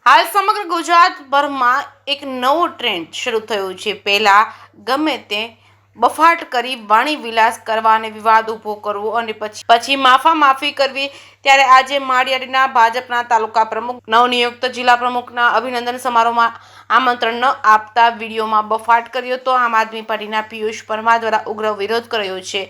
હાલ સમગ્ર ગુજરાતભરમાં એક નવો ટ્રેન્ડ શરૂ થયો છે। પહેલા ગમે તે બફાટ કરી વાણી વિલાસ કરવા અને વિવાદ ઊભો કરવો અને પછી માફી કરવી, ત્યારે આજે માળિયાદીના ભાજપના તાલુકા પ્રમુખ નવનિયુક્ત જિલ્લા પ્રમુખના અભિનંદન સમારોહમાં આમંત્રણ ન આપતા વિડીયોમાં બફાટ કર્યો તો આમ આદમી પાર્ટીના પિયુષ પરમાર દ્વારા ઉગ્ર વિરોધ કર્યો છે।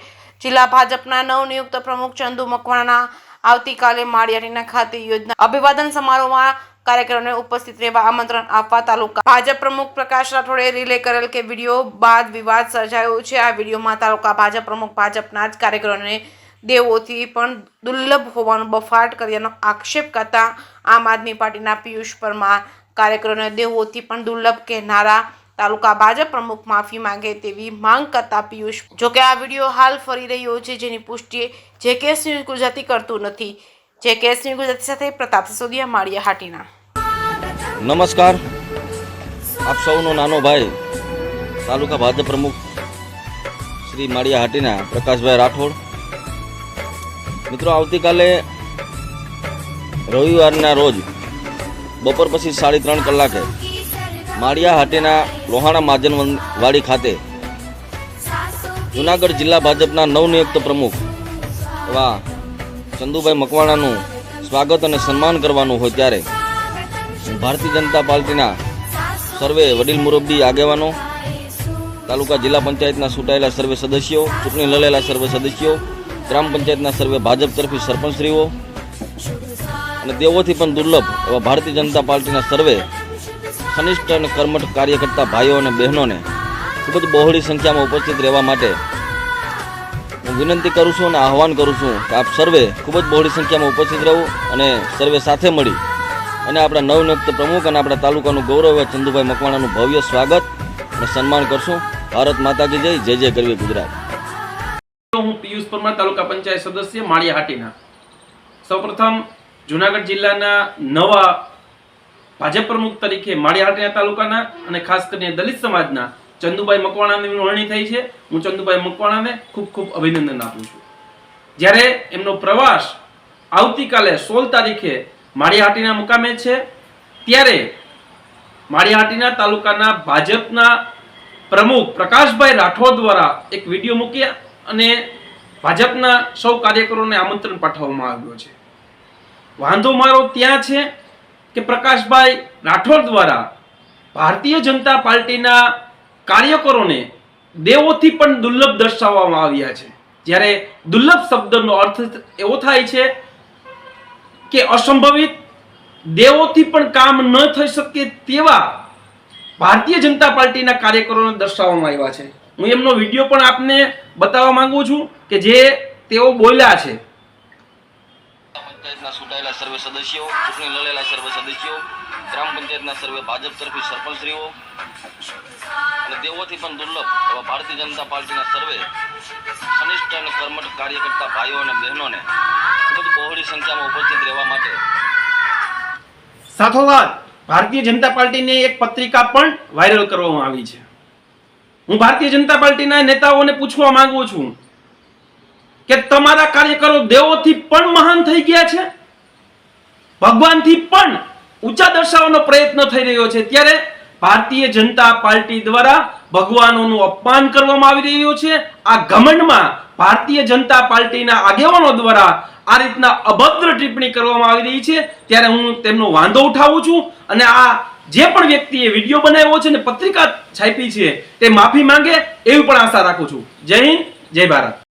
જિલ્લા ભાજપના નવનિયુક્ત પ્રમુખ ચંદુ મકવાણાના આવતીકાલે માળિયાદીના ખાતે યોજના અભિવાદન સમારોહમાં કાર્યક્રમોને ઉપસ્થિત રહેવા આમંત્રણ આપવા તાલુકા ભાજપ પ્રમુખ પ્રકાશ રાઠોડે રિલે કરેલ કે વિડીયો બાદ વિવાદ સર્જાયો છે। આ વિડીયોમાં તાલુકા ભાજપ પ્રમુખ ભાજપના જ કાર્યક્રમોને દેવોથી પણ દુર્લભ હોવાનો બફાટ કર્યાનો આક્ષેપ કરતા આમ આદમી પાર્ટીના પિયુષ પરમાર કાર્યક્રમોને દેવોથી પણ દુર્લભ કહેનારા તાલુકા ભાજપ પ્રમુખ માફી માંગે તેવી માંગ કરતા પિયુષ, જોકે આ વિડીયો હાલ ફરી રહ્યો છે જેની પુષ્ટિ જેકે ન્યૂઝ ગુજરાતી કરતું નથી। જેકે ન્યૂઝ ગુજરાતી સાથે પ્રતાપ સિસોદિયા, માળિયા હાટીના। નમસ્કાર, આપ સૌનો નાનો ભાઈ તાલુકા ભાજપ પ્રમુખ શ્રી માળિયા હાટીના પ્રકાશભાઈ રાઠોડ। મિત્રો, આવતીકાલે રવિવારના રોજ બપોર પછી 3:30 કલાકે માળિયા હાટીના લોહાણા મહાજનવાડી ખાતે જુનાગઢ જિલ્લા ભાજપના નવનિયુક્ત પ્રમુખ એવા ચંદુભાઈ મકવાણાનું સ્વાગત અને સન્માન કરવાનું હોય ત્યારે ભારતીય જનતા પાર્ટીના સર્વે વડીલ મુરબ્બી આગેવાનો, તાલુકા જિલ્લા પંચાયતના ચૂંટાયેલા સર્વે સદસ્યો, ચૂંટણી લડેલા સર્વે સદસ્યો, ગ્રામ પંચાયતના સર્વે ભાજપ તરફી સરપંચશ્રીઓ અને દેવોથી પણ દુર્લભ એવા ભારતીય જનતા પાર્ટીના સર્વે ઘનિષ્ઠ અને કર્મઠ કાર્યકર્તા ભાઈઓ અને બહેનોને ખૂબ જ બહોળી સંખ્યામાં ઉપસ્થિત રહેવા માટે હું વિનંતી કરું છું અને આહવાન કરું છું કે આપ સર્વે ખૂબ જ બહોળી સંખ્યામાં ઉપસ્થિત રહો અને સર્વે સાથે મળી અને આપણા નવનિયુક્ત પ્રમુખ અને આપણા તાલુકાનું ગૌરવ એવા ચંદુભાઈ મકવાણાનું ભવ્ય સ્વાગત અને સન્માન કરશું। ભારત માતા કી જય, જય જય ગરવી ગુજરાત। હું પિયુષ પરમાર, તાલુકા પંચાયત સદસ્ય, માળિયા હાટીના। સૌપ્રથમ જુનાગઢ જિલ્લાના નવા ભાજપ પ્રમુખ તરીકે માળિયા હાટીના તાલુકાના અને ખાસ કરીને દલિત સમાજના ચંદુભાઈ મકવાણાની વરણી થઈ છે। હું ચંદુભાઈ મકવાણાને ખૂબ ખૂબ અભિનંદન આપું છું। જ્યારે એમનો પ્રવાસ આવતીકાલે 16 તારીખે માળિયા હાટીના મુકામે છે, ત્યારે માળિયા હાટીના તાલુકાના ભાજપના પ્રમુખ પ્રકાશભાઈ રાઠોડ દ્વારા એક વિડીયો મૂક્યા અને ભાજપના સૌ કાર્યકરોને આમંત્રણ પાઠવવામાં આવ્યું છે। વાંધો મારો ત્યાં છે કે પ્રકાશભાઈ રાઠોડ દ્વારા ભારતીય જનતા પાર્ટીના કાર્યકરોને દેવોથી પણ દુર્લભ દર્શાવવામાં આવ્યા છે। જ્યારે દુર્લભ શબ્દનો અર્થ એવો થાય છે કે અસંભવિત, દેવોથી પણ કામ ન થઈ શકે તેવા ભારતીય જનતા પાર્ટીના કાર્યકરોને દર્શાવવામાં આવ્યા છે। હું એમનો વિડીયો પણ આપને બતાવવા માંગુ છું કે જે તેઓ બોલ્યા છે। પંચાયતના ચૂંટાયેલા સર્વે સદસ્યો, ચૂંટણી લડેલા સર્વે સદસ્યો, ગ્રામ પંચાયતના સર્વે ભાજપ તરફી સરપંચશ્રીઓ અને દેવોથી પણ દુર્લભ એવા ભારતીય જનતા પાર્ટીના સર્વે ઘનિષ્ઠ અને કર્મઠ કાર્યકર્તા ભાઈઓ અને બહેનોને ખૂબ જ બહોળી સંખ્યામાં ઉપસ્થિત રહેવા માટે સાથોસાથ ભારતીય જનતા પાર્ટીની એક પત્રિકા પણ વાયરલ કરવામાં આવી છે। હું ભારતીય જનતા પાર્ટીના નેતાઓને પૂછવા માંગુ છું કે તમારા કાર્યકરો દેવોથી પણ મહાન થઈ ગયા છે, ભગવાનથી પણ ઊંચા દર્શાવવાનો પ્રયત્ન થઈ રહ્યો છે, ત્યારે ભારતીય જનતા પાર્ટી દ્વારા ભગવાનોનું અપમાન કરવામાં આવી રહ્યું છે। આ ઘમંડમાં ભારતીય જનતા પાર્ટીના આગેવાનો દ્વારા આ રીતના અભદ્ર ટિપ્પણી કરવામાં આવી રહી છે, ત્યારે હું તેમનો વાંધો ઉઠાવું છું અને આ જે પણ વ્યક્તિએ વિડીયો બનાવ્યો છે અને પત્રિકા છાપી છે તે માફી માંગે એવી પણ આશા રાખું છું। જય હિન્દ, જય ભારત।